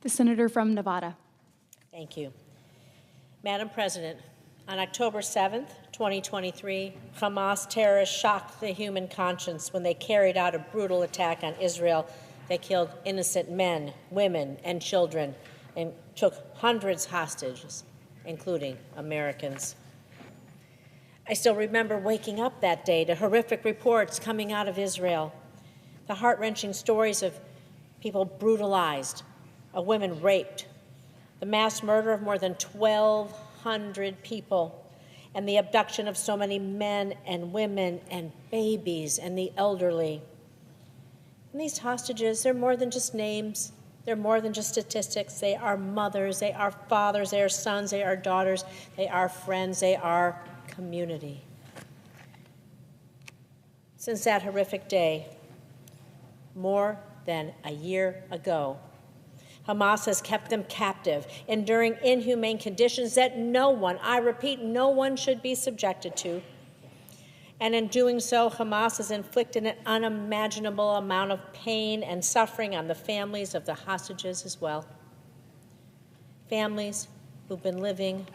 The senator from Nevada. Thank you. Madam President, on October 7th, 2023, Hamas terrorists shocked the human conscience when they carried out a brutal attack on Israel. They killed innocent men, women, and children, and took hundreds hostages, including Americans. I still remember waking up that day to horrific reports coming out of Israel, the heart-wrenching stories of people brutalized, of women raped, the mass murder of more than 1,200 people, and the abduction of so many men and women and babies and the elderly. And these hostages, they're more than just names. They're more than just statistics. They are mothers, they are fathers, they are sons, they are daughters, they are friends, they are community. Since that horrific day, more than a year ago, Hamas has kept them captive, enduring inhumane conditions that no one, I repeat, no one should be subjected to. And in doing so, Hamas has inflicted an unimaginable amount of pain and suffering on the families of the hostages as well. Families who've been living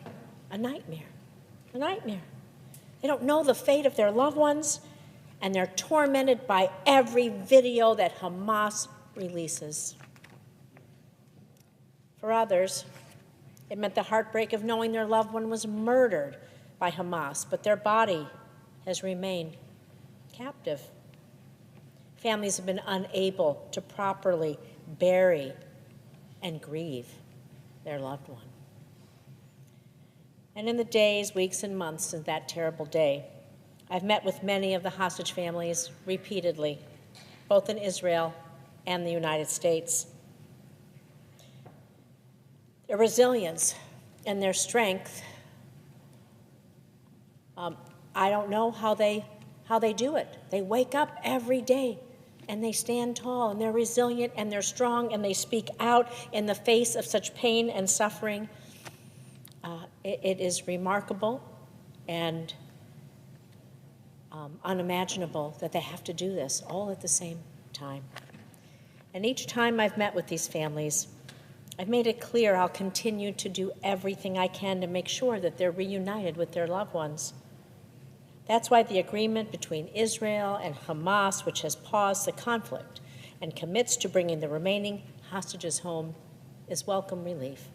a nightmare, a nightmare. They don't know the fate of their loved ones, and they're tormented by every video that Hamas releases. For others, it meant the heartbreak of knowing their loved one was murdered by Hamas, but their body has remained captive. Families have been unable to properly bury and grieve their loved one. And in the days, weeks, and months since that terrible day, I've met with many of the hostage families repeatedly, both in Israel and the United States. Their resilience and their strength, I don't know how they do it. They wake up every day and they stand tall and they're resilient and they're strong and they speak out in the face of such pain and suffering. It is remarkable and unimaginable that they have to do this all at the same time. And each time I've met with these families, I've made it clear I'll continue to do everything I can to make sure that they're reunited with their loved ones. That's why the agreement between Israel and Hamas, which has paused the conflict and commits to bringing the remaining hostages home, is welcome relief.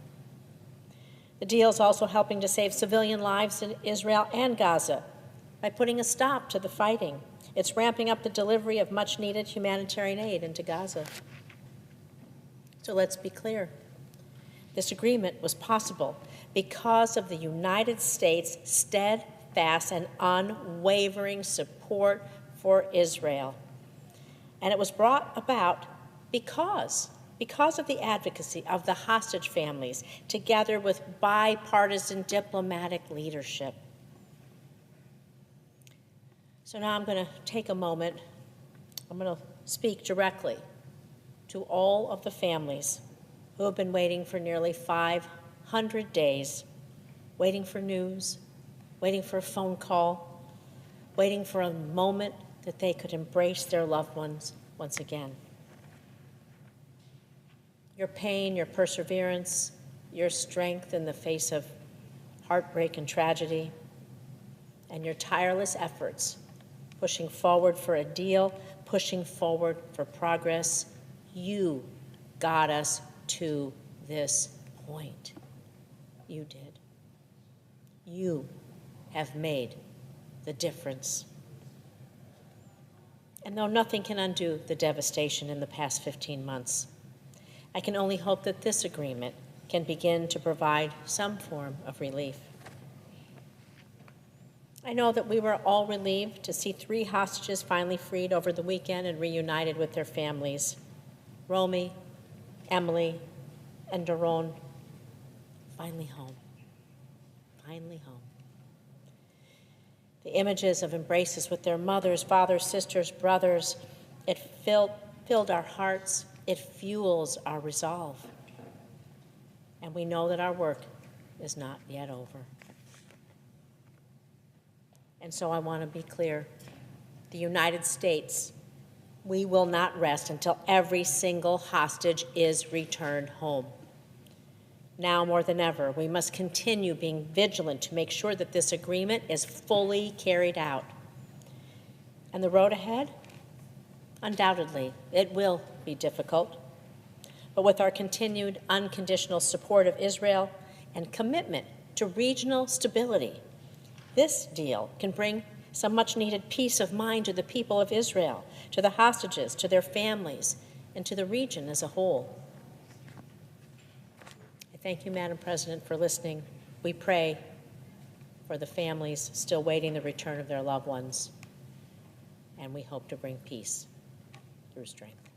The deal is also helping to save civilian lives in Israel and Gaza by putting a stop to the fighting. It's ramping up the delivery of much-needed humanitarian aid into Gaza. So let's be clear. This agreement was possible because of the United States' steadfast and unwavering support for Israel. And it was brought about because of the advocacy of the hostage families, together with bipartisan diplomatic leadership. So now I'm going to take a moment. I'm going to speak directly to all of the families who have been waiting for nearly 500 days, waiting for news, waiting for a phone call, waiting for a moment that they could embrace their loved ones once again. Your pain, your perseverance, your strength in the face of heartbreak and tragedy, and your tireless efforts pushing forward for a deal, pushing forward for progress, you got us to this point. You did. You have made the difference. And though nothing can undo the devastation in the past 15 months, I can only hope that this agreement can begin to provide some form of relief. I know that we were all relieved to see 3 hostages finally freed over the weekend and reunited with their families. Romy, Emily, and Daron, finally home. Finally home. The images of embraces with their mothers, fathers, sisters, brothers, it filled our hearts. It fuels our resolve. And we know that our work is not yet over. And so I want to be clear. The United States We will not rest until every single hostage is returned home. Now more than ever, we must continue being vigilant to make sure that this agreement is fully carried out. And the road ahead? Undoubtedly, it will be difficult. But with our continued unconditional support of Israel and commitment to regional stability, this deal can bring some much-needed peace of mind to the people of Israel, to the hostages, to their families, and to the region as a whole. I thank you, Madam President, for listening. We pray for the families still waiting the return of their loved ones, and we hope to bring peace through strength.